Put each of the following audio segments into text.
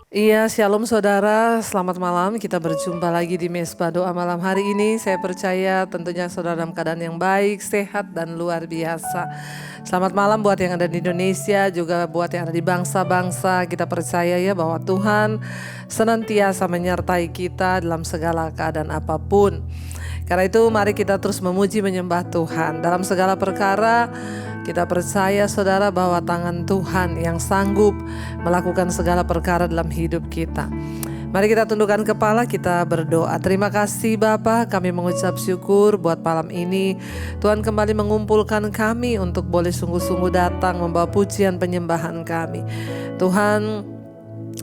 Iya, shalom saudara, selamat malam. Kita berjumpa lagi di Mesbah Doa malam hari ini. Saya percaya tentunya saudara dalam keadaan yang baik, sehat dan luar biasa. Selamat malam buat yang ada di Indonesia, juga buat yang ada di bangsa-bangsa. Kita percaya ya bahwa Tuhan senantiasa menyertai kita dalam segala keadaan apapun. Karena itu mari kita terus memuji menyembah Tuhan dalam segala perkara. Kita percaya saudara bahwa tangan Tuhan yang sanggup melakukan segala perkara dalam hidup kita. Mari kita tundukkan kepala, kita berdoa. Terima kasih Bapa, kami mengucap syukur buat malam ini. Tuhan kembali mengumpulkan kami untuk boleh sungguh-sungguh datang membawa pujian penyembahan kami. Tuhan,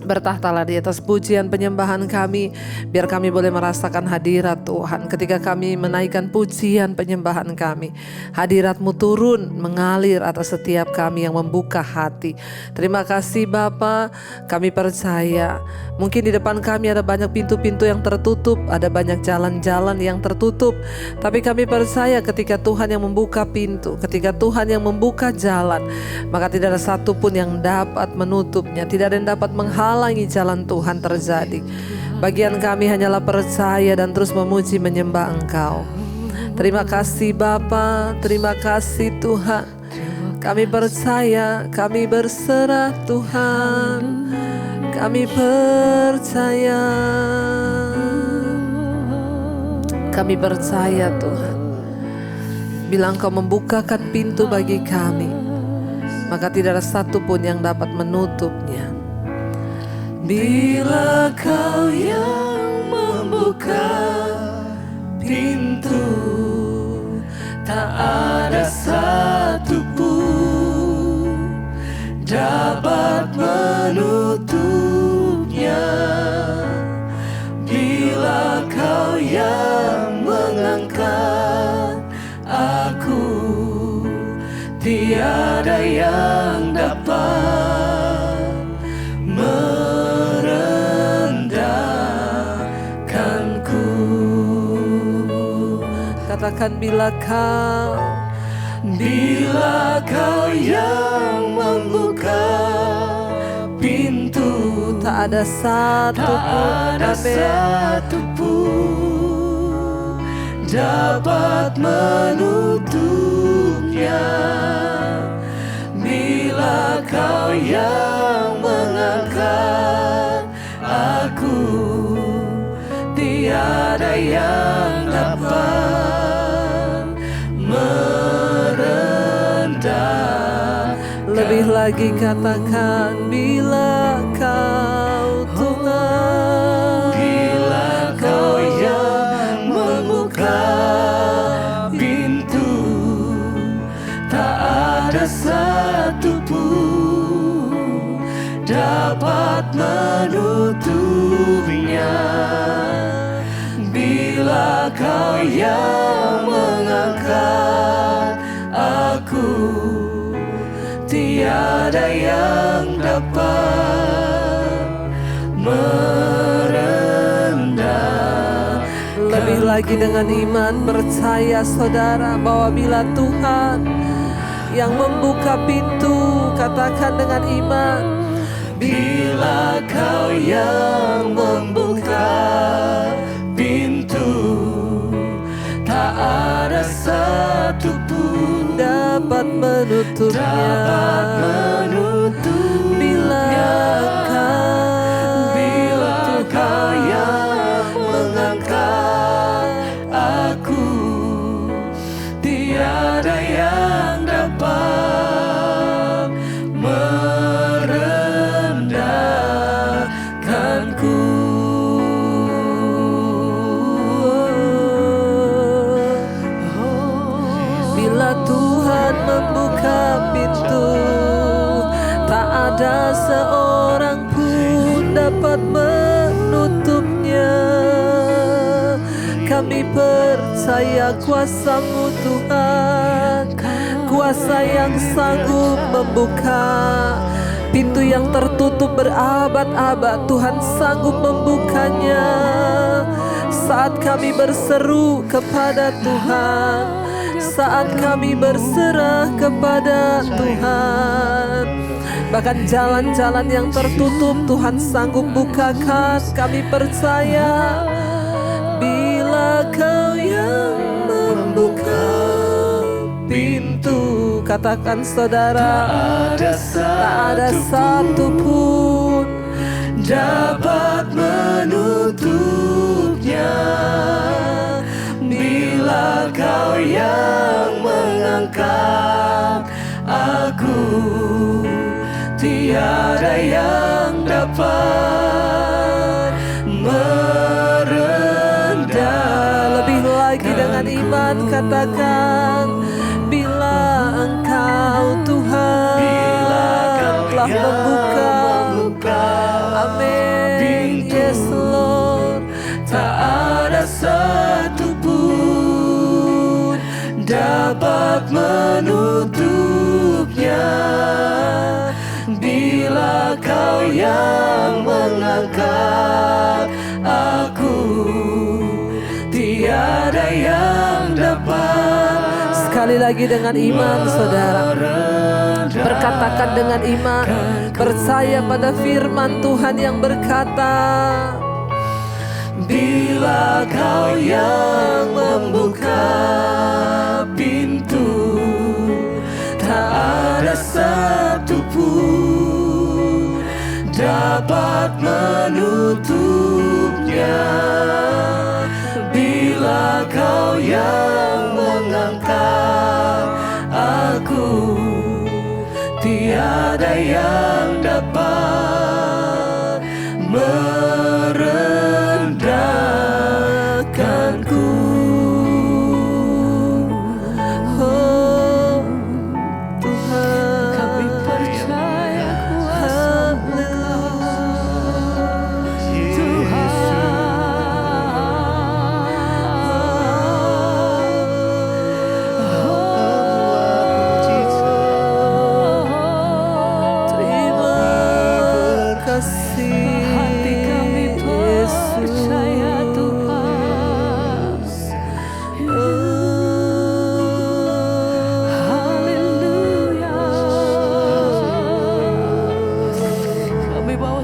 bertahtalah di atas pujian penyembahan kami, biar kami boleh merasakan hadirat Tuhan. Ketika kami menaikkan pujian penyembahan kami, hadirat-Mu turun mengalir atas setiap kami yang membuka hati. Terima kasih Bapa, kami percaya mungkin di depan kami ada banyak pintu-pintu yang tertutup, ada banyak jalan-jalan yang tertutup, tapi kami percaya ketika Tuhan yang membuka pintu, ketika Tuhan yang membuka jalan, maka tidak ada satupun yang dapat menutupnya, tidak ada yang dapat menghalangi jalan Tuhan terjadi. Bagian kami hanyalah percaya dan terus memuji menyembah Engkau. Terima kasih Bapa, terima kasih Tuhan. Kami percaya, kami berserah Tuhan. Kami percaya, kami percaya Tuhan. Bila Engkau membukakan pintu bagi kami, maka tidak ada satupun yang dapat menutupnya. Bila Kau yang membuka pintu, tak ada satupun dapat menutupnya. Bila Kau yang mengangkat aku, tiada yang dapat merendahkanku. Katakan bila Kau yang membuka pintu, tak ada satupun dapat menutupnya. Bila Kau yang mengangkat aku, tiada yang dapat merendah. Lebih lagi katakan bila Kau Tuhan, bila Kau yang membuka pintu, tak ada satupun dapat menutupnya. Bila Kau yang mengangkat aku, tiada yang dapat merendah. Lebih lagi dengan iman percaya saudara bahwa bila Tuhan yang membuka pintu, katakan dengan iman, bila Kau yang membuka pintu, tak ada satupun dapat menutupnya. Bila Kau yang mengangkat aku, tiada yang dapat merendahkanku. Bila Tuhan membuka pintu, tak ada seorang pun dapat menutupnya. Kami percaya kuasa-Mu Tuhan, kuasa yang sanggup membuka pintu yang tertutup berabad-abad. Tuhan sanggup membukanya saat kami berseru kepada Tuhan, saat kami berserah kepada Tuhan. Bahkan jalan-jalan yang tertutup Tuhan sanggup bukakan. Kami percaya bila Kau yang membuka pintu. Katakan saudara, tak ada satupun dapat menutupnya. Bila Kau yang mengangkat aku, tiada yang dapat merendah. Lebih lagi dengan iman katakan, bila Engkau Tuhan telah membuka, amin, yes Lord, tak ada satupun dapat menutupnya. Bila Kau yang mengangkat aku, tiada yang dapat. Sekali lagi dengan iman saudara, berkatakan dengan iman, percaya pada firman Tuhan yang berkata, bila Kau yang membuka pintu, tak ada satupun dapat menutupnya. Bila Kau yang mengangkat aku, tiada yang dapat merendahkanku. Oh Tuhan, kami percaya kuasa-Mu Tuhan.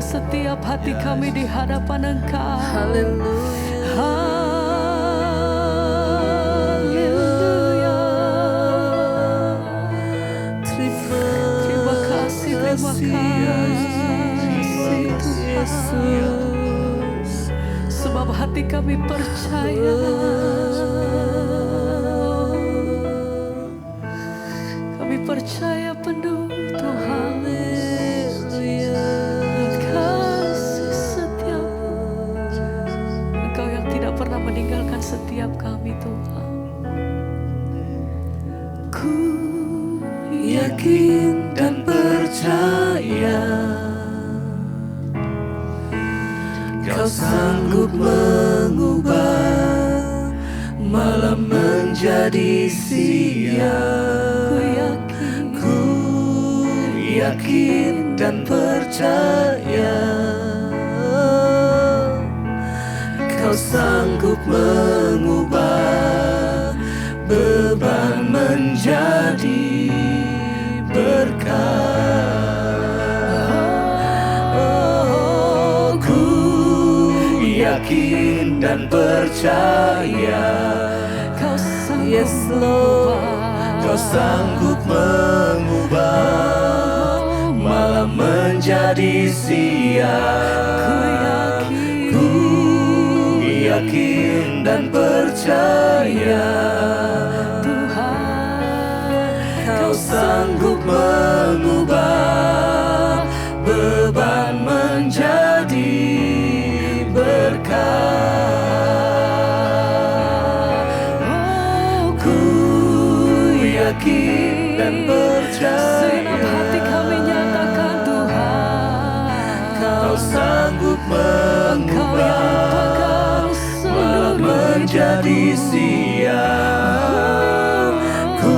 Setiap hati kami di hadapan Engkau. Haleluya. Haleluya. Terima kasih Yesus. Sebab hati kami percaya. Kami percaya penuh Tuhan. Pernah meninggalkan setiap kami Tuhan. Ku yakin dan percaya Kau sanggup mengubah malam menjadi siang. Ku yakin dan percaya Kau sanggup mengubah beban menjadi berkat. Oh, ku yakin dan percaya Kau sanggup, yes, Lord, Kau sanggup mengubah malam menjadi siang. Yakin dan percaya Tuhan, Kau sanggup mengubah beban menjadi berkat. Oh, ku yakin dan percaya. Segenap hati kami nyatakan Tuhan, Kau sanggup mengubah menjadi siang. Ku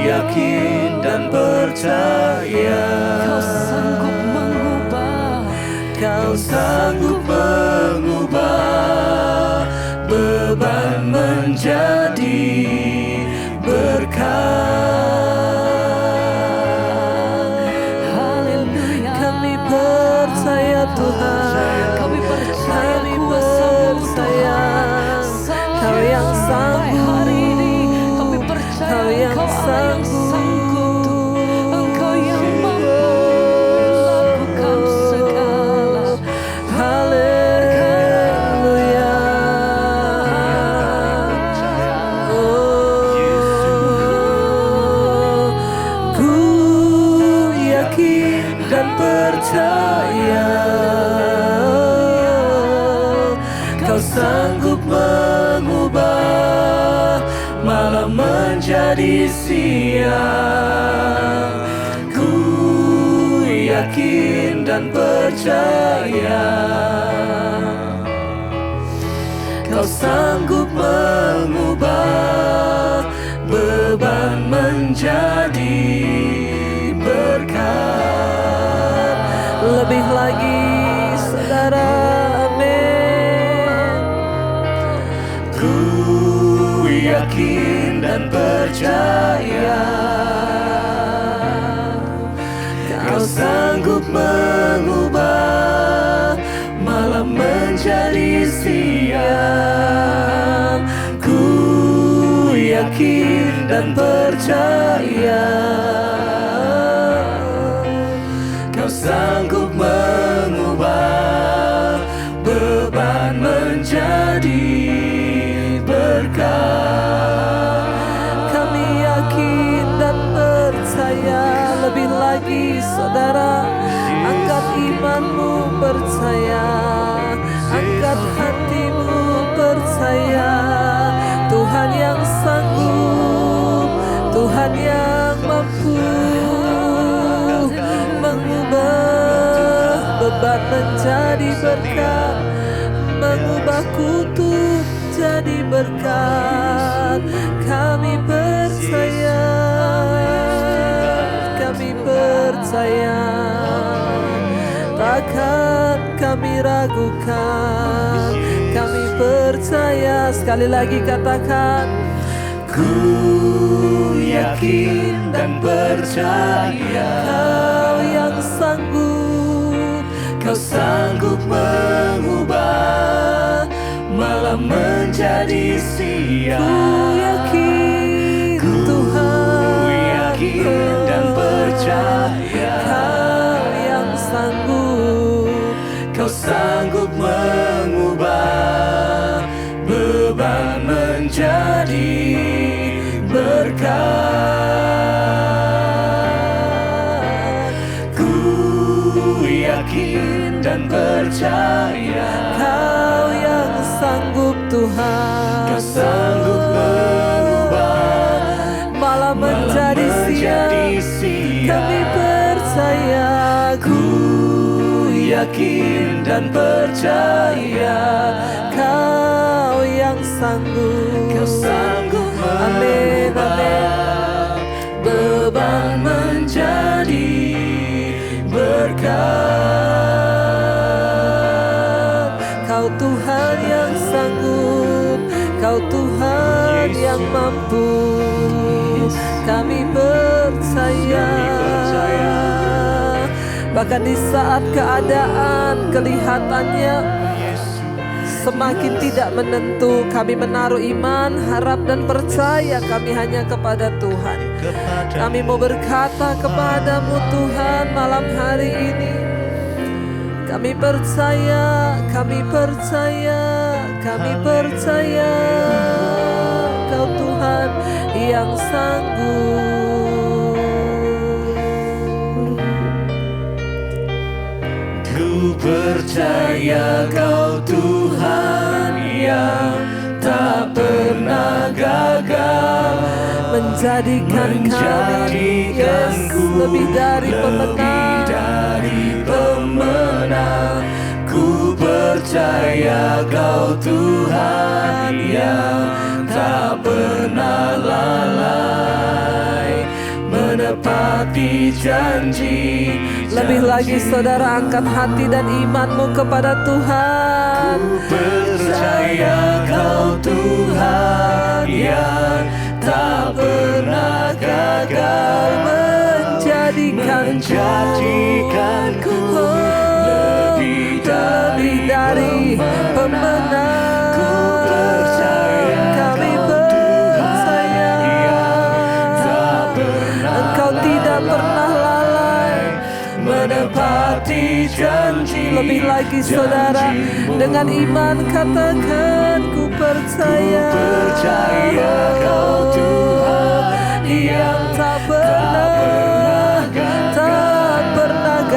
yakin dan percaya Kau sanggup mengubah, Kau sanggup mengubah beban menjadi berkat. Tuhan. Kami percaya Kami kuasa-Mu percaya Kau yang sampai sanggup. hari ini. Kami percaya Kau yang Engkau Allah yang sanggup. sanggup, Engkau yang mampu melakukan segala. Haleluya. Ku yakin dan percaya Kau sanggup mengubah malam menjadi siang. Ku yakin dan percaya Kau sanggup mengubah beban menjadi berkat. Lebih lagi saudara, amin. Ku yakin dan percaya Kau sanggup mengubah malam menjadi siang. Ku yakin dan percaya Kau sanggup mengubah beban menjadi berkat. Kami yakin dan percaya. Lebih lagi saudara, angkat imanmu, percaya, angkat hatimu, percaya. Tuhan yang sanggup, Tuhan yang mampu mengubah beban menjadi berkat, mengubah kutuk jadi berkat. Kami percaya, kami percaya, takkan kami ragukan. Kami percaya, sekali lagi katakan, ku yakin dan percaya Kau yang sanggup, Kau sanggup mengubah malam menjadi siang. Ku yakin, Tuhan, yakin dan percaya Kau yang sanggup, Kau sanggup mengubah beban menjadi berkat. Ku yakin dan percaya Kau yang sanggup, Tuhan. Kau sanggup mengubah malam menjadi siang. Kami percaya, ku yakin dan percaya Kau yang sanggup. Kau sanggup mengubah beban menjadi berkat. Kau Tuhan yang sanggup, Kau Tuhan yang mampu. Kami percaya, bahkan di saat keadaan kelihatannya semakin tidak menentu, kami menaruh iman, harap dan percaya kami hanya kepada Tuhan. Kami mau berkata kepadamu Tuhan malam hari ini, kami percaya, kami percaya, kami percaya Kau Tuhan yang sanggup. Ku percaya Kau Tuhan yang tak pernah gagal, menjadikan kami lebih dari pemenang. Ku percaya Kau Tuhan yang tak pernah lalai, menepati janji. Lebih lagi saudara, angkat hati dan imanmu kepada Tuhan. Ku percaya Kau Tuhan yang tak pernah gagal, menjadikanku lebih dari pemenang. Ku percaya Kami percaya Engkau tidak pernah lalai menepati janji. Lebih lagi saudara, dengan iman katakan ku percaya. Kau Tuhan yang tak pernah gagal.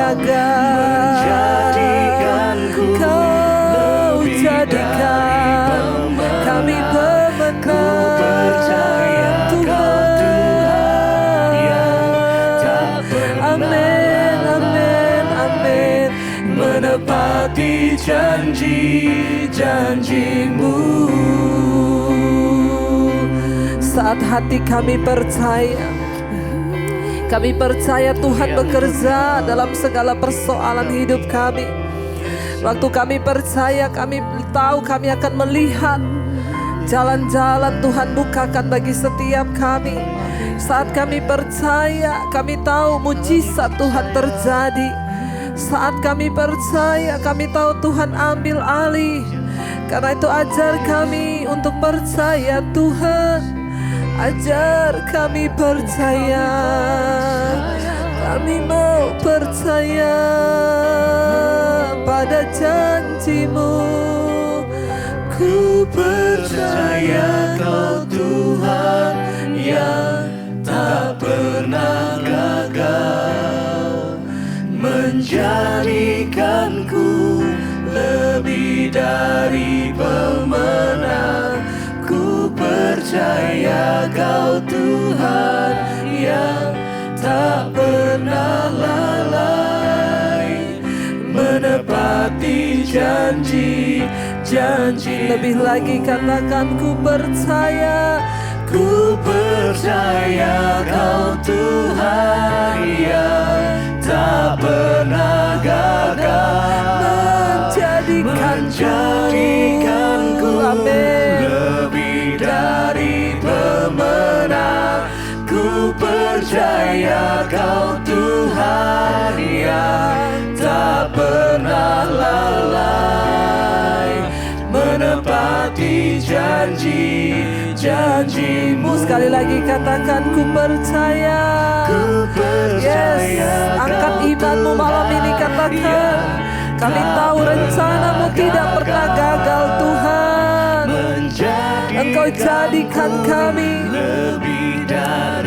menjadikanku Kau lebih jadikan kami pemenang. percaya Kau Tuhan yang tak pernah Amin, amin, amin. menepati janji-janjimu. Saat hati kami percaya Tuhan bekerja dalam segala persoalan hidup kami. Waktu kami percaya, kami tahu kami akan melihat jalan-jalan Tuhan bukakan bagi setiap kami. Saat kami percaya, kami tahu mujizat Tuhan terjadi. Saat kami percaya, kami tahu Tuhan ambil alih. Karena itu ajar kami untuk percaya Tuhan. Ajar kami percaya. Kami mau percaya pada janji-Mu. Ku percaya Kau Tuhan yang tak pernah gagal, menjadikanku lebih dari pemenang. Ku percaya Kau Tuhan yang tak pernah lalai menepati janji-janji. Lebih lagi katakan ku percaya. Ku percaya Kau Tuhan yang tak pernah gagal, menjadikanku lebih dari pemenang. Ku percaya Kau Tuhan yang tak pernah lalai menepati janji-janji-Mu. Sekali lagi katakan ku percaya. Ku percaya. Yes, angkat imanmu malam ini, katakan kami tahu rencana-Mu tidak pernah gagal Tuhan. Engkau jadikan kami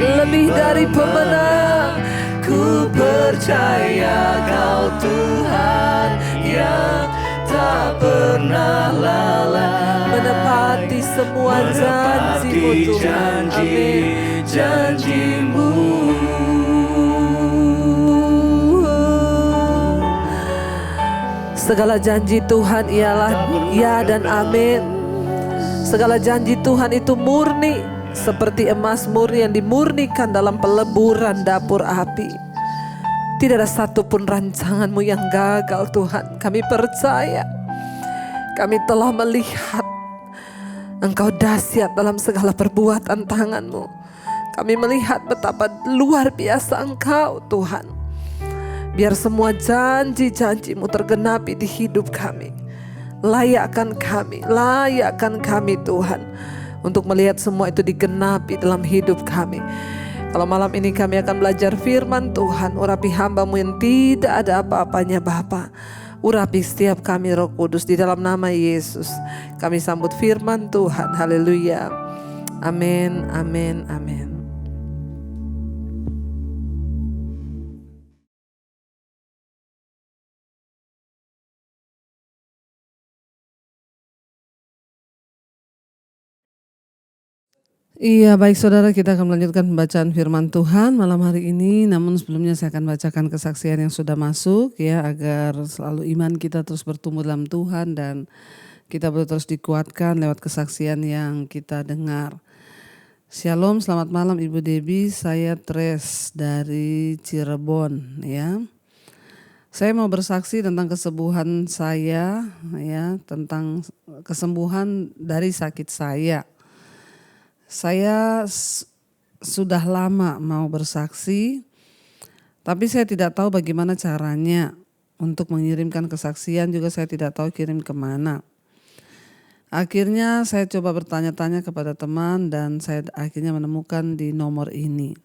lebih dari pemenang. Ku percaya Kau Tuhan yang tak pernah lalai menepati semua janji-Mu Tuhan. Amin. janji-janji-Mu. Segala janji Tuhan ialah ya dan amin. Segala janji Tuhan itu murni, seperti emas murni yang dimurnikan dalam peleburan dapur api. Tidak ada satupun rancangan-Mu yang gagal Tuhan. Kami percaya, kami telah melihat Engkau dahsyat dalam segala perbuatan tangan-Mu. Kami melihat betapa luar biasa Engkau Tuhan. Biar semua janji-janji-Mu tergenapi di hidup kami. Layakkan kami Tuhan, untuk melihat semua itu digenapi dalam hidup kami. Kalau malam ini kami akan belajar firman Tuhan, urapi hamba-Mu yang tidak ada apa-apanya Bapa. Urapi setiap kami Roh Kudus, di dalam nama Yesus. Kami sambut firman Tuhan, haleluya. Amin, amin, amin. Iya, baik saudara, kita akan melanjutkan pembacaan firman Tuhan malam hari ini. Namun sebelumnya saya akan bacakan kesaksian yang sudah masuk ya, agar selalu iman kita terus bertumbuh dalam Tuhan dan kita boleh terus dikuatkan lewat kesaksian yang kita dengar. Shalom, selamat malam Ibu Debbie, saya Tres dari Cirebon ya. Saya mau bersaksi tentang kesembuhan saya ya, tentang kesembuhan dari sakit saya. Saya sudah lama mau bersaksi, tapi saya tidak tahu bagaimana caranya. untuk mengirimkan kesaksian juga saya tidak tahu kirim kemana. Akhirnya saya coba bertanya-tanya kepada teman dan saya akhirnya menemukan di nomor ini.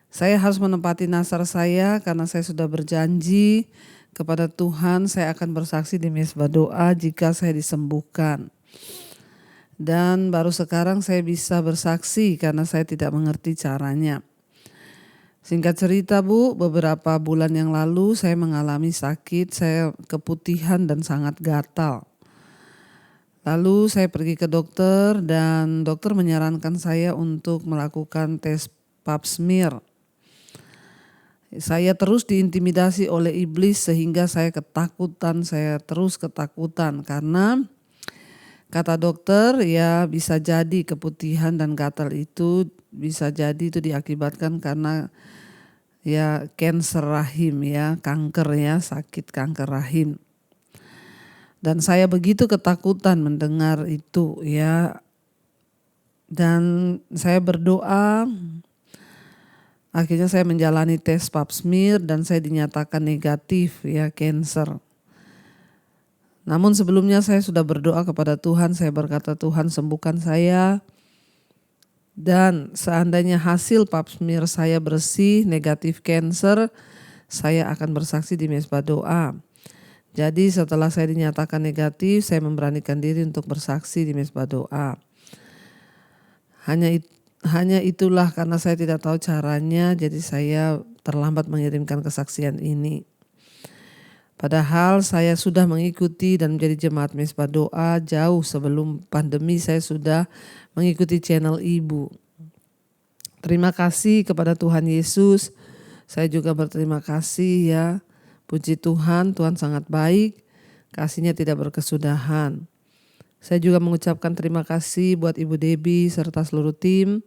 Saya harus menempati nazar saya karena saya sudah berjanji kepada Tuhan saya akan bersaksi di mezbah doa jika saya disembuhkan. Dan baru sekarang saya bisa bersaksi karena saya tidak mengerti caranya. Singkat cerita Bu, beberapa bulan yang lalu saya mengalami sakit, saya keputihan dan sangat gatal. Lalu saya pergi ke dokter dan dokter menyarankan saya untuk melakukan tes pap smear. Saya terus diintimidasi oleh iblis sehingga saya terus ketakutan karena kata dokter ya bisa jadi keputihan dan gatal itu bisa jadi itu diakibatkan karena ya kanker rahim ya, kanker ya, sakit kanker rahim. Dan saya begitu ketakutan mendengar itu ya. Dan saya berdoa, akhirnya saya menjalani tes pap smear dan saya dinyatakan negatif ya kanker. Namun sebelumnya saya sudah berdoa kepada Tuhan, saya berkata Tuhan sembuhkan saya. Dan seandainya hasil pap smear saya bersih negatif kanker, saya akan bersaksi di mezbah doa. Jadi setelah saya dinyatakan negatif, saya memberanikan diri untuk bersaksi di mezbah doa. Hanya itulah karena saya tidak tahu caranya, jadi saya terlambat mengirimkan kesaksian ini. Padahal saya sudah mengikuti dan menjadi jemaat mezbah doa jauh sebelum pandemi, saya sudah mengikuti channel Ibu. Terima kasih kepada Tuhan Yesus, saya juga berterima kasih ya. Puji Tuhan, Tuhan sangat baik, kasih-Nya tidak berkesudahan. Saya juga mengucapkan terima kasih buat Ibu Debbie serta seluruh tim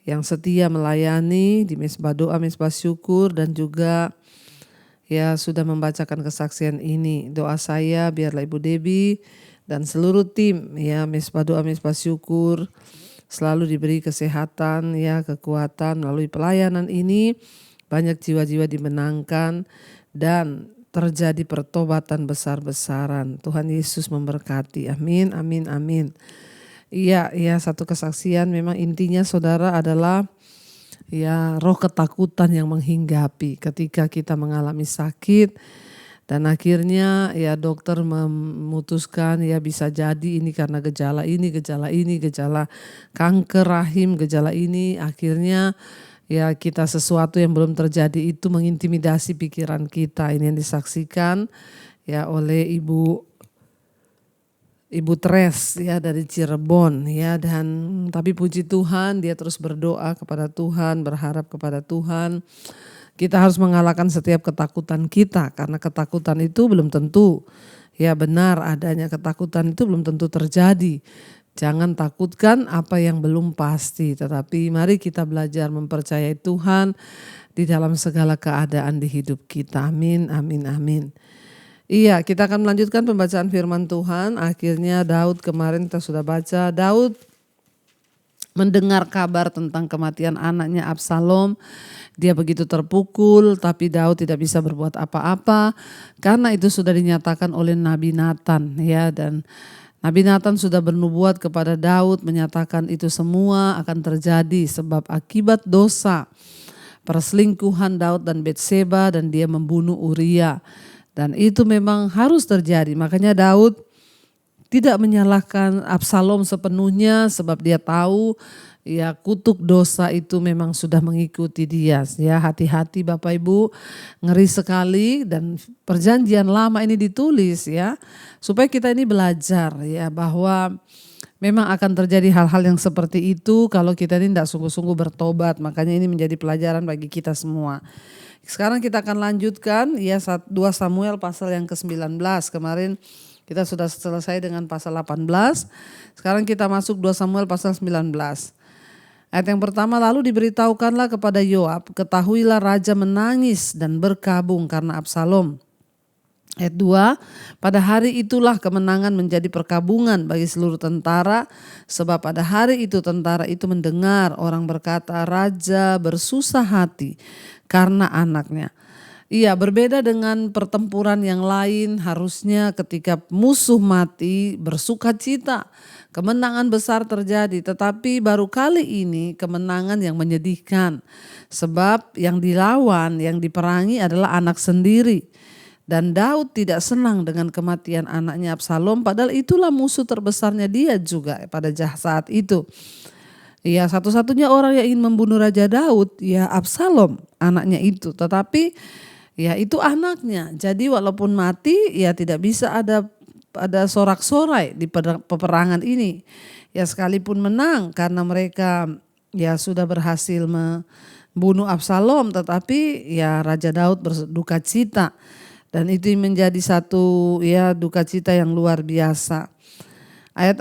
yang setia melayani di mezbah doa, mezbah syukur dan juga ya sudah membacakan kesaksian ini. Doa saya biarlah Ibu Debbie dan seluruh tim ya mezbah doa, mezbah syukur selalu diberi kesehatan ya, kekuatan melalui pelayanan ini. Banyak jiwa-jiwa dimenangkan dan terjadi pertobatan besar-besaran. Tuhan Yesus memberkati. Amin, amin, amin. Iya, satu kesaksian memang intinya saudara adalah ya roh ketakutan yang menghinggapi ketika kita mengalami sakit dan akhirnya ya dokter memutuskan ya bisa jadi ini karena gejala kanker rahim, gejala ini akhirnya ya kita sesuatu yang belum terjadi itu mengintimidasi pikiran kita. Ini yang disaksikan ya oleh Ibu Tres ya dari Cirebon ya, dan tapi puji Tuhan dia terus berdoa kepada Tuhan, berharap kepada Tuhan. Kita harus mengalahkan setiap ketakutan kita karena ketakutan itu belum tentu ya benar adanya, ketakutan itu belum tentu terjadi. Jangan takutkan apa yang belum pasti, tetapi mari kita belajar mempercayai Tuhan di dalam segala keadaan di hidup kita. Amin, amin, amin. Iya, kita akan melanjutkan pembacaan firman Tuhan. Akhirnya Daud kemarin kita sudah baca, Daud mendengar kabar tentang kematian anaknya Absalom. Dia begitu terpukul, tapi Daud tidak bisa berbuat apa-apa karena itu sudah dinyatakan oleh Nabi Nathan ya, dan Nabi Nathan sudah bernubuat kepada Daud menyatakan itu semua akan terjadi sebab akibat dosa perselingkuhan Daud dan Betseba dan dia membunuh Uria. Dan itu memang harus terjadi, makanya Daud tidak menyalahkan Absalom sepenuhnya sebab dia tahu ya kutuk dosa itu memang sudah mengikuti dia. Ya hati-hati Bapak Ibu, ngeri sekali dan perjanjian lama ini ditulis ya supaya kita ini belajar ya bahwa memang akan terjadi hal-hal yang seperti itu kalau kita ini tidak sungguh-sungguh bertobat. Makanya ini menjadi pelajaran bagi kita semua. Sekarang kita akan lanjutkan ya 2 Samuel pasal yang ke-19. Kemarin kita sudah selesai dengan pasal 18. Sekarang kita masuk 2 Samuel pasal 19. Ayat yang pertama, lalu diberitahukanlah kepada Yoab, ketahuilah raja menangis dan berkabung karena Absalom. Ayat 2, pada hari itulah kemenangan menjadi perkabungan bagi seluruh tentara, sebab pada hari itu tentara itu mendengar orang berkata raja bersusah hati karena anaknya. Iya, berbeda dengan pertempuran yang lain, harusnya ketika musuh mati bersukacita, kemenangan besar terjadi. Tetapi baru kali ini kemenangan yang menyedihkan, sebab yang dilawan, yang diperangi adalah anak sendiri. Dan Daud tidak senang dengan kematian anaknya Absalom, padahal itulah musuh terbesarnya dia juga pada saat itu. Ya, satu-satunya orang yang ingin membunuh Raja Daud ya Absalom, anaknya itu. Tetapi ya itu anaknya. Jadi walaupun mati ya tidak bisa ada sorak-sorai di peperangan ini. Ya sekalipun menang karena mereka ya sudah berhasil membunuh Absalom, tetapi ya Raja Daud berduka cita. Dan itu menjadi satu ya duka cita yang luar biasa. Ayat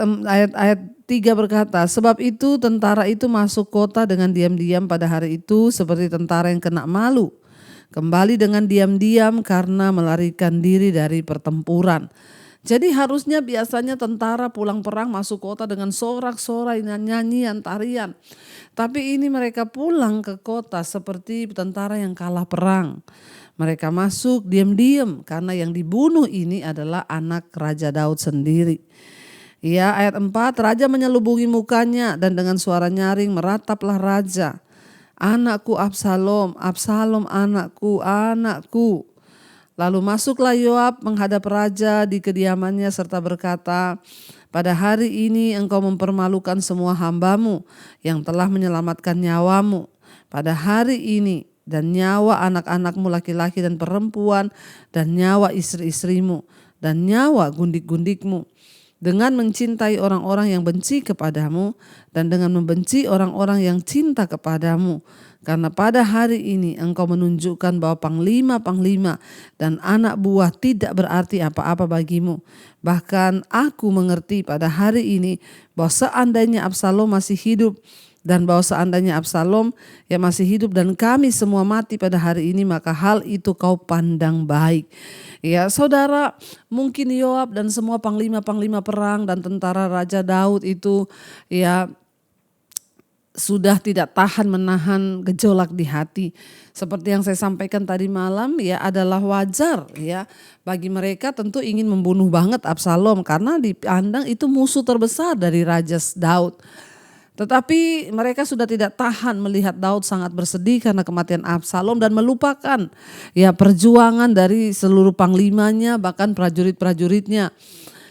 3 berkata, sebab itu tentara itu masuk kota dengan diam-diam pada hari itu seperti tentara yang kena malu. Kembali dengan diam-diam karena melarikan diri dari pertempuran. Jadi harusnya biasanya tentara pulang perang masuk kota dengan sorak-sorai, nyanyian, tarian. Tapi ini mereka pulang ke kota seperti tentara yang kalah perang. Mereka masuk diam-diam karena yang dibunuh ini adalah anak Raja Daud sendiri. Ya, ayat 4, raja menyelubungi mukanya dan dengan suara nyaring merataplah raja. Anakku Absalom, Absalom anakku, anakku. Lalu masuklah Yoab menghadap raja di kediamannya serta berkata, pada hari ini engkau mempermalukan semua hambamu yang telah menyelamatkan nyawamu. Pada hari ini dan nyawa anak-anakmu laki-laki dan perempuan dan nyawa istri-istrimu dan nyawa gundik-gundikmu. Dengan mencintai orang-orang yang benci kepadamu dan dengan membenci orang-orang yang cinta kepadamu. Karena pada hari ini engkau menunjukkan bahwa panglima-panglima dan anak buah tidak berarti apa-apa bagimu. Bahkan aku mengerti pada hari ini bahwa seandainya Absalom masih hidup dan bahwa seandainya Absalom yang masih hidup dan kami semua mati pada hari ini, maka hal itu kau pandang baik. Ya saudara, mungkin Yoab dan semua panglima-panglima perang dan tentara Raja Daud itu ya sudah tidak tahan menahan gejolak di hati. Seperti yang saya sampaikan tadi malam ya adalah wajar ya bagi mereka tentu ingin membunuh banget Absalom karena dipandang itu musuh terbesar dari Raja Daud. Tetapi mereka sudah tidak tahan melihat Daud sangat bersedih karena kematian Absalom dan melupakan ya perjuangan dari seluruh panglimanya bahkan prajurit-prajuritnya.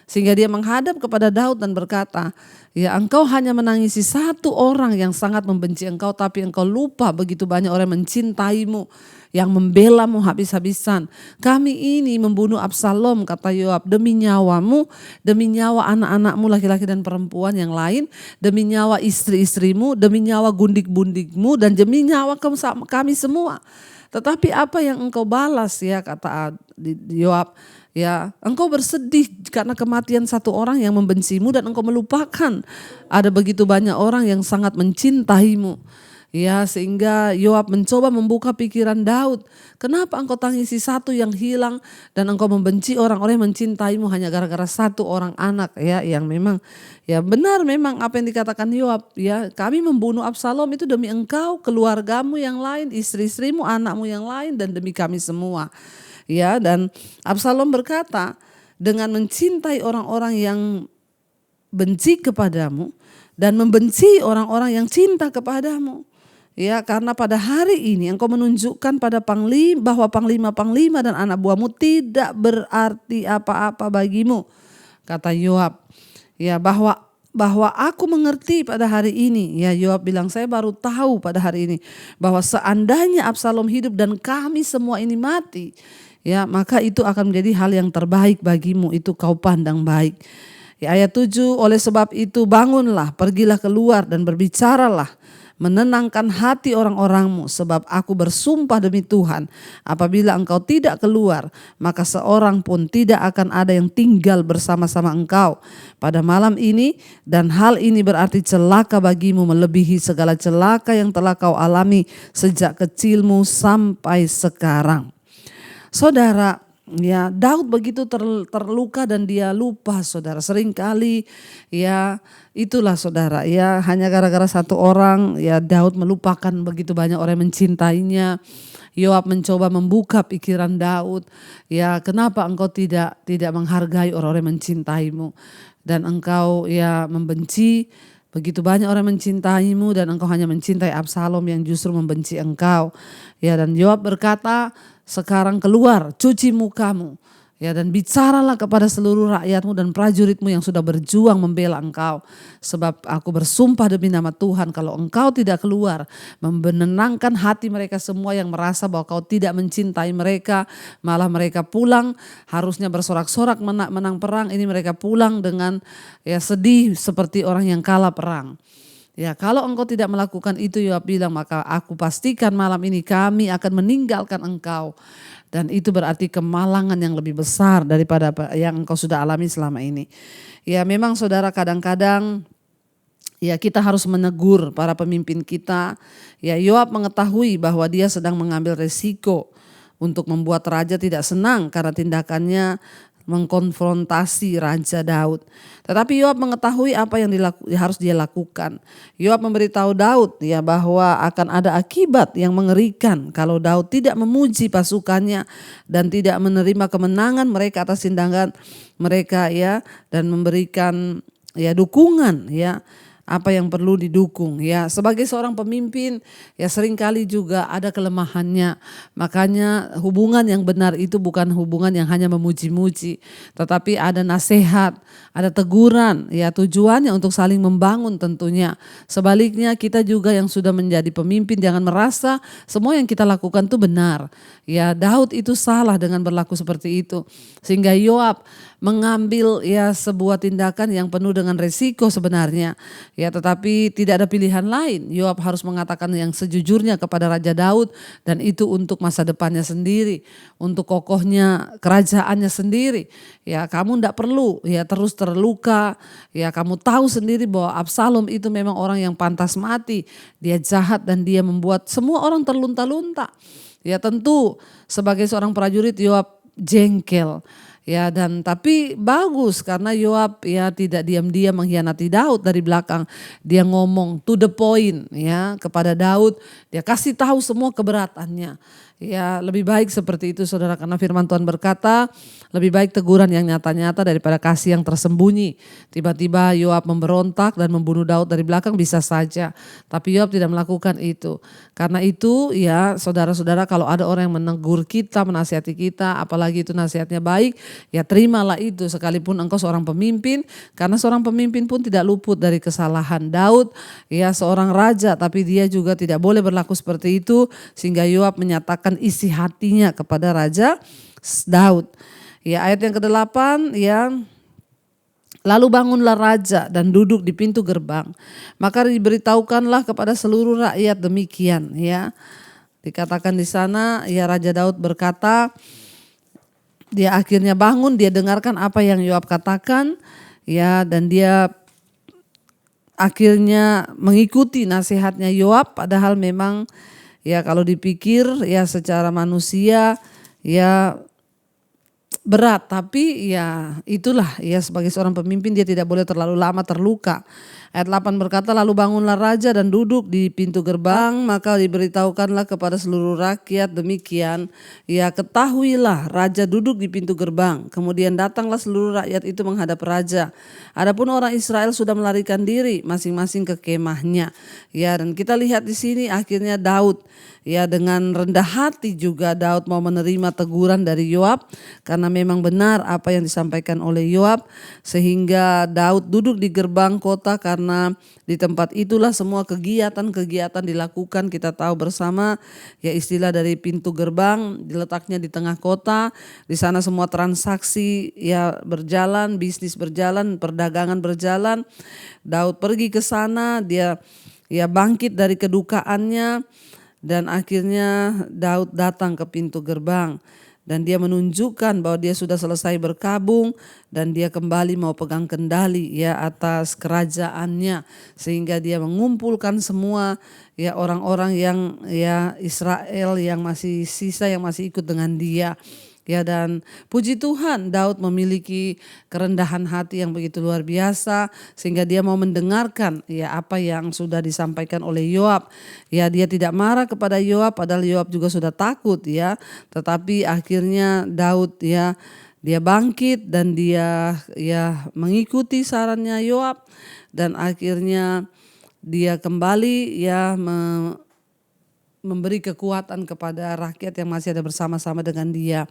Sehingga dia menghadap kepada Daud dan berkata, ya engkau hanya menangisi satu orang yang sangat membenci engkau tapi engkau lupa begitu banyak orang yang mencintaimu, yang membelamu habis-habisan. Kami ini membunuh Absalom, kata Yoab, demi nyawamu, demi nyawa anak-anakmu laki-laki dan perempuan yang lain, demi nyawa istri-istrimu, demi nyawa gundik-gundikmu dan demi nyawa kami semua. Tetapi apa yang engkau balas ya kata Yoab. Ya, engkau bersedih karena kematian satu orang yang membencimu dan engkau melupakan ada begitu banyak orang yang sangat mencintaimu. Ya, sehingga Yoab mencoba membuka pikiran Daud. Kenapa engkau tangisi satu yang hilang dan engkau membenci orang-orang yang mencintaimu hanya gara-gara satu orang anak ya yang memang ya benar memang apa yang dikatakan Yoab ya, kami membunuh Absalom itu demi engkau, keluargamu yang lain, istri-istrimu, anakmu yang lain dan demi kami semua. Ya, dan Absalom berkata, dengan mencintai orang-orang yang benci kepadamu dan membenci orang-orang yang cinta kepadamu. Ya, karena pada hari ini engkau menunjukkan pada bahwa panglima-panglima dan anak buahmu tidak berarti apa-apa bagimu, kata Yoab. Ya, bahwa aku mengerti pada hari ini. Ya, Yoab bilang saya baru tahu pada hari ini bahwa seandainya Absalom hidup dan kami semua ini mati, ya maka itu akan menjadi hal yang terbaik bagimu, itu kau pandang baik. Ya, ayat 7, oleh sebab itu bangunlah, pergilah keluar dan berbicaralah, menenangkan hati orang-orangmu, sebab aku bersumpah demi Tuhan, apabila engkau tidak keluar, maka seorang pun tidak akan ada yang tinggal bersama-sama engkau pada malam ini, dan hal ini berarti celaka bagimu melebihi segala celaka yang telah kau alami sejak kecilmu sampai sekarang. Saudara, Ya, Daud begitu terluka dan dia lupa, saudara. Seringkali ya itulah, saudara. Ya, hanya gara-gara satu orang ya Daud melupakan begitu banyak orang yang mencintainya. Yoab mencoba membuka pikiran Daud. Ya, kenapa engkau tidak menghargai orang-orang yang mencintaimu, dan engkau ya membenci begitu banyak orang mencintaimu, dan engkau hanya mencintai Absalom yang justru membenci engkau. Ya, dan Yoab berkata, sekarang keluar, cuci mukamu, ya, dan bicaralah kepada seluruh rakyatmu dan prajuritmu yang sudah berjuang membela engkau. Sebab aku bersumpah demi nama Tuhan, kalau engkau tidak keluar menenangkan hati mereka semua yang merasa bahwa kau tidak mencintai mereka, malah mereka pulang harusnya bersorak-sorak menang perang, ini mereka pulang dengan ya sedih seperti orang yang kalah perang. Ya, kalau engkau tidak melakukan itu, Yoab bilang, maka aku pastikan malam ini kami akan meninggalkan engkau. Dan itu berarti kemalangan yang lebih besar daripada yang engkau sudah alami selama ini. Ya, memang saudara, kadang-kadang ya kita harus menegur para pemimpin kita. Ya, Yoab mengetahui bahwa dia sedang mengambil resiko untuk membuat raja tidak senang karena tindakannya mengkonfrontasi Raja Daud. Tetapi Yoab mengetahui apa yang harus dia lakukan. Yoab memberitahu Daud ya bahwa akan ada akibat yang mengerikan kalau Daud tidak memuji pasukannya dan tidak menerima kemenangan mereka atas tindakan mereka ya, dan memberikan ya dukungan ya apa yang perlu didukung ya. Sebagai seorang pemimpin ya seringkali juga ada kelemahannya. Makanya hubungan yang benar itu bukan hubungan yang hanya memuji-muji, tetapi ada nasihat, ada teguran ya, tujuannya untuk saling membangun tentunya. Sebaliknya kita juga yang sudah menjadi pemimpin jangan merasa semua yang kita lakukan itu benar. Ya, Daud itu salah dengan berlaku seperti itu. Sehingga Yoab mengambil ya sebuah tindakan yang penuh dengan resiko sebenarnya. Ya, tetapi tidak ada pilihan lain. Yoab harus mengatakan yang sejujurnya kepada Raja Daud, dan itu untuk masa depannya sendiri, untuk kokohnya kerajaannya sendiri. Ya, kamu tidak perlu ya terus terluka. Ya, kamu tahu sendiri bahwa Absalom itu memang orang yang pantas mati. Dia jahat dan dia membuat semua orang terlunta-lunta. Ya, tentu sebagai seorang prajurit Yoab jengkel. Ya, dan tapi bagus karena Yoab ya tidak diam-diam mengkhianati Daud dari belakang. Dia ngomong to the point ya kepada Daud, dia kasih tahu semua keberatannya. Ya, lebih baik seperti itu saudara, karena firman Tuhan berkata lebih baik teguran yang nyata-nyata daripada kasih yang tersembunyi. Tiba-tiba Yoab memberontak dan membunuh Daud dari belakang bisa saja, tapi Yoab tidak melakukan itu. Karena itu ya saudara-saudara, kalau ada orang yang menegur kita, menasihati kita, apalagi itu nasihatnya baik, ya terimalah itu sekalipun engkau seorang pemimpin, karena seorang pemimpin pun tidak luput dari kesalahan. Daud ya seorang raja, tapi dia juga tidak boleh berlaku seperti itu, sehingga Yoab menyatakan isi hatinya kepada Raja Daud. Ya, ayat yang ke-8 ya. Lalu bangunlah raja dan duduk di pintu gerbang. Maka diberitahukanlah kepada seluruh rakyat demikian ya. Dikatakan di sana ya, Raja Daud berkata, dia akhirnya bangun, dia dengarkan apa yang Yoab katakan ya, dan dia akhirnya mengikuti nasihatnya Yoab. Padahal memang ya kalau dipikir ya secara manusia ya berat, tapi ya itulah ya sebagai seorang pemimpin dia tidak boleh terlalu lama terluka. Ayat 8 berkata, lalu bangunlah raja dan duduk di pintu gerbang, maka diberitahukanlah kepada seluruh rakyat demikian, ya ketahuilah raja duduk di pintu gerbang. Kemudian datanglah seluruh rakyat itu menghadap raja. Adapun orang Israel sudah melarikan diri masing-masing ke kemahnya. Ya, dan kita lihat di sini akhirnya Daud ya dengan rendah hati juga Daud mau menerima teguran dari Yoab, karena memang benar apa yang disampaikan oleh Yoab, sehingga Daud duduk di gerbang kota karena di tempat itulah semua kegiatan-kegiatan dilakukan. Kita tahu bersama ya istilah dari pintu gerbang diletaknya di tengah kota. Di sana semua transaksi ya berjalan, bisnis berjalan, perdagangan berjalan. Daud pergi ke sana, dia ya bangkit dari kedukaannya, dan akhirnya Daud datang ke pintu gerbang. Dan dia menunjukkan bahwa dia sudah selesai berkabung dan dia kembali mau pegang kendali ya atas kerajaannya, sehingga dia mengumpulkan semua ya orang-orang yang ya Israel yang masih sisa, yang masih ikut dengan dia. Ya, dan puji Tuhan, Daud memiliki kerendahan hati yang begitu luar biasa sehingga dia mau mendengarkan ya apa yang sudah disampaikan oleh Yoab. Ya, dia tidak marah kepada Yoab padahal Yoab juga sudah takut ya. Tetapi akhirnya Daud ya dia bangkit dan dia ya mengikuti sarannya Yoab dan akhirnya dia kembali ya memberi kekuatan kepada rakyat yang masih ada bersama-sama dengan dia.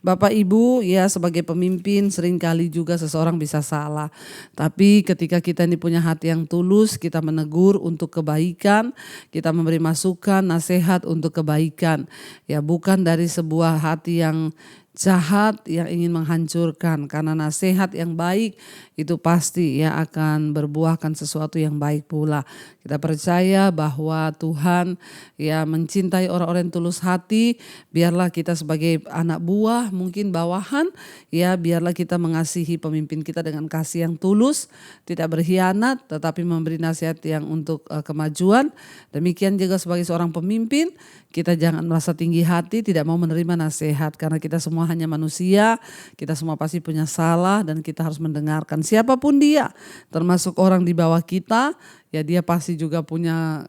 Bapak Ibu ya sebagai pemimpin seringkali juga seseorang bisa salah. Tapi ketika kita ini punya hati yang tulus, kita menegur untuk kebaikan, kita memberi masukan, nasihat untuk kebaikan. Ya bukan dari sebuah hati yang jahat yang ingin menghancurkan, karena nasihat yang baik itu pasti ya akan berbuahkan sesuatu yang baik pula. Kita percaya bahwa Tuhan ya mencintai orang-orang yang tulus hati. Biarlah kita sebagai anak buah mungkin bawahan ya biarlah kita mengasihi pemimpin kita dengan kasih yang tulus, tidak berkhianat tetapi memberi nasihat yang untuk kemajuan. Demikian juga sebagai seorang pemimpin kita jangan merasa tinggi hati tidak mau menerima nasihat, karena kita semua hanya manusia, kita semua pasti punya salah dan kita harus mendengarkan siapapun dia, termasuk orang di bawah kita, ya dia pasti juga punya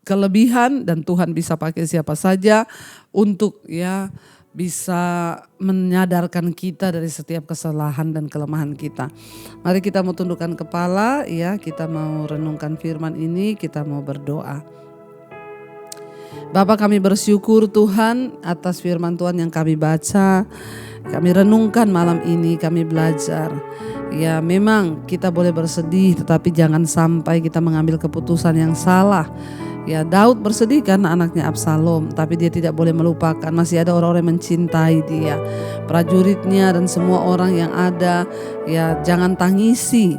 kelebihan dan Tuhan bisa pakai siapa saja untuk ya bisa menyadarkan kita dari setiap kesalahan dan kelemahan kita. Mari kita mau tundukkan kepala ya, kita mau renungkan firman ini, kita mau berdoa. Bapa, kami bersyukur Tuhan atas firman Tuhan yang kami baca, kami renungkan malam ini, kami belajar. Ya memang kita boleh bersedih tetapi jangan sampai kita mengambil keputusan yang salah. Ya Daud bersedih karena anaknya Absalom, tapi dia tidak boleh melupakan masih ada orang-orang yang mencintai dia, prajuritnya dan semua orang yang ada. Ya jangan tangisi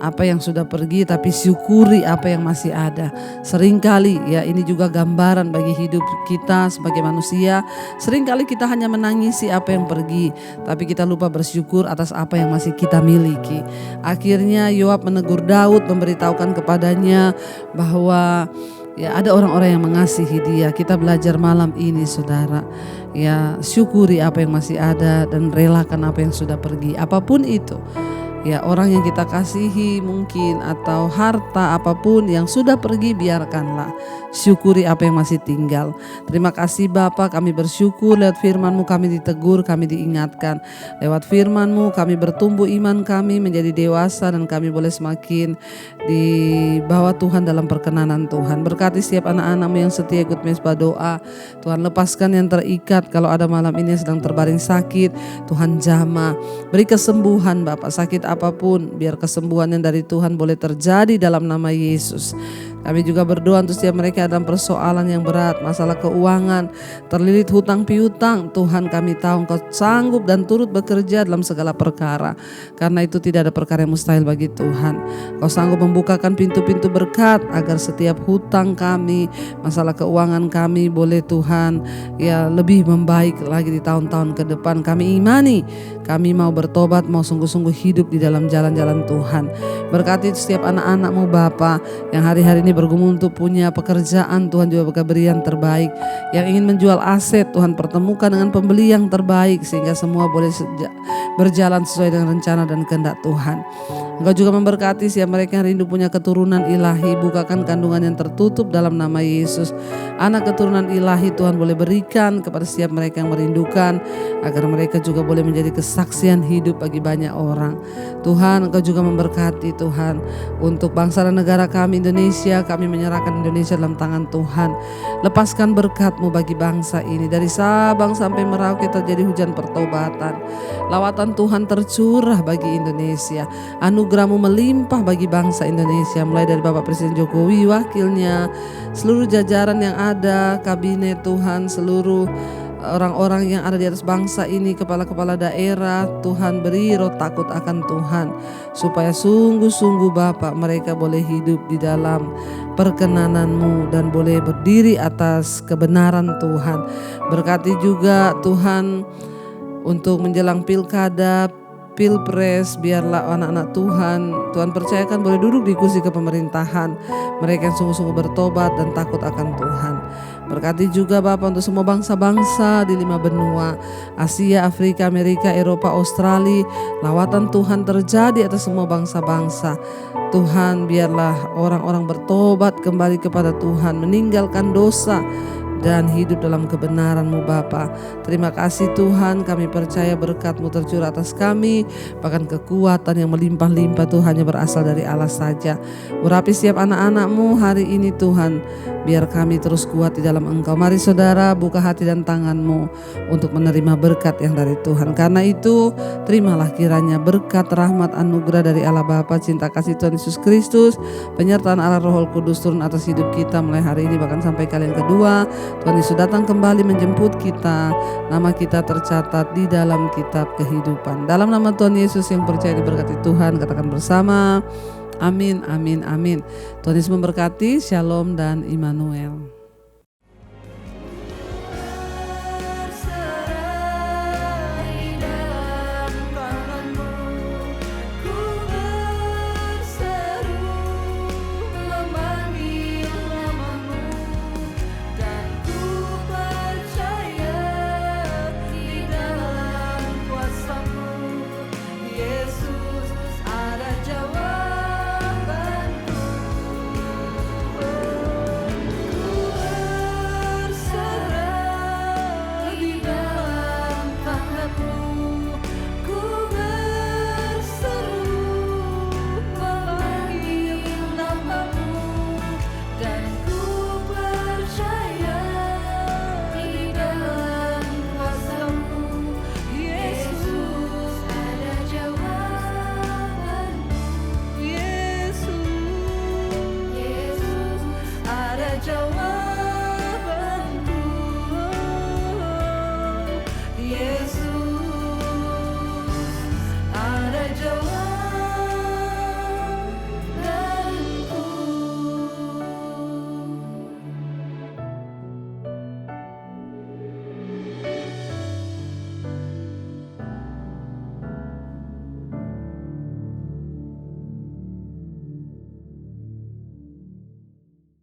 apa yang sudah pergi, tapi syukuri apa yang masih ada. Seringkali ya ini juga gambaran bagi hidup kita sebagai manusia. Seringkali kita hanya menangisi apa yang pergi, tapi kita lupa bersyukur atas apa yang masih kita miliki. Akhirnya Yoab menegur Daud, memberitahukan kepadanya bahwa ya ada orang-orang yang mengasihi dia. Kita belajar malam ini saudara, ya syukuri apa yang masih ada dan relakan apa yang sudah pergi, apapun itu. Ya orang yang kita kasihi mungkin atau harta apapun yang sudah pergi biarkanlah. Syukuri apa yang masih tinggal. Terima kasih Bapa, kami bersyukur lewat firman-Mu kami ditegur, kami diingatkan. Lewat firman-Mu kami bertumbuh iman kami menjadi dewasa dan kami boleh semakin dibawa Tuhan dalam perkenanan Tuhan. Berkati setiap anak-anak-Mu yang setia ikut mesbah doa. Tuhan lepaskan yang terikat, kalau ada malam ini yang sedang terbaring sakit, Tuhan jamah. Beri kesembuhan Bapa, sakit apapun biar kesembuhan yang dari Tuhan boleh terjadi dalam nama Yesus. Kami juga berdoa untuk setiap mereka dalam persoalan yang berat, masalah keuangan, terlilit hutang piutang. Tuhan kami tahu Engkau sanggup dan turut bekerja dalam segala perkara. Karena itu tidak ada perkara yang mustahil bagi Tuhan. Engkau sanggup membukakan pintu-pintu berkat agar setiap hutang kami, masalah keuangan kami boleh Tuhan ya lebih membaik lagi di tahun-tahun ke depan. Kami imani, kami mau bertobat, mau sungguh-sungguh hidup di dalam jalan-jalan Tuhan. Berkati setiap anak-anak-Mu Bapa yang hari-hari ini bergumul untuk punya pekerjaan, Tuhan juga beri yang terbaik. Yang ingin menjual aset, Tuhan pertemukan dengan pembeli yang terbaik sehingga semua boleh berjalan sesuai dengan rencana dan kehendak Tuhan. Engkau juga memberkati siapa mereka yang rindu punya keturunan ilahi, bukakan kandungan yang tertutup dalam nama Yesus. Anak keturunan ilahi Tuhan boleh berikan kepada setiap mereka yang merindukan, agar mereka juga boleh menjadi kesaksian hidup bagi banyak orang. Tuhan, Engkau juga memberkati Tuhan untuk bangsa dan negara kami Indonesia. Kami menyerahkan Indonesia dalam tangan Tuhan. Lepaskan berkat-Mu bagi bangsa ini. Dari Sabang sampai Merauke terjadi hujan pertobatan. Lawatan Tuhan tercurah bagi Indonesia. Anugerah-Mu melimpah bagi bangsa Indonesia. Mulai dari Bapak Presiden Jokowi, wakilnya, seluruh jajaran yang ada, kabinet Tuhan, seluruh orang-orang yang ada di atas bangsa ini, kepala-kepala daerah, Tuhan beri roh takut akan Tuhan, supaya sungguh-sungguh Bapa mereka boleh hidup di dalam perkenanan-Mu dan boleh berdiri atas kebenaran Tuhan. Berkati juga Tuhan untuk menjelang pilkada pilpres, biarlah anak-anak Tuhan percayakan boleh duduk di kursi kepemerintahan. Mereka yang sungguh-sungguh bertobat dan takut akan Tuhan. Berkati juga Bapa untuk semua bangsa-bangsa di 5 benua, Asia, Afrika, Amerika, Eropa, Australia. Lawatan Tuhan terjadi atas semua bangsa-bangsa. Tuhan, biarlah orang-orang bertobat kembali kepada Tuhan, meninggalkan dosa dan hidup dalam kebenaran-Mu Bapa. Terima kasih Tuhan, kami percaya berkat-Mu tercurah atas kami, bahkan kekuatan yang melimpah-limpah Tuhan hanya berasal dari Allah saja. Urapi setiap anak-anak-Mu hari ini Tuhan, biar kami terus kuat di dalam Engkau. Mari saudara, buka hati dan tangan-Mu untuk menerima berkat yang dari Tuhan. Karena itu terimalah kiranya berkat, rahmat, anugerah dari Allah Bapa, cinta kasih Tuhan Yesus Kristus, penyertaan Allah Roh Kudus turun atas hidup kita mulai hari ini bahkan sampai kali yang kedua. Tuhan Yesus datang kembali menjemput kita. Nama kita tercatat di dalam kitab kehidupan. Dalam nama Tuhan Yesus yang percaya diberkati Tuhan, katakan bersama, amin, amin, amin. Tuhan Yesus memberkati, shalom dan Immanuel.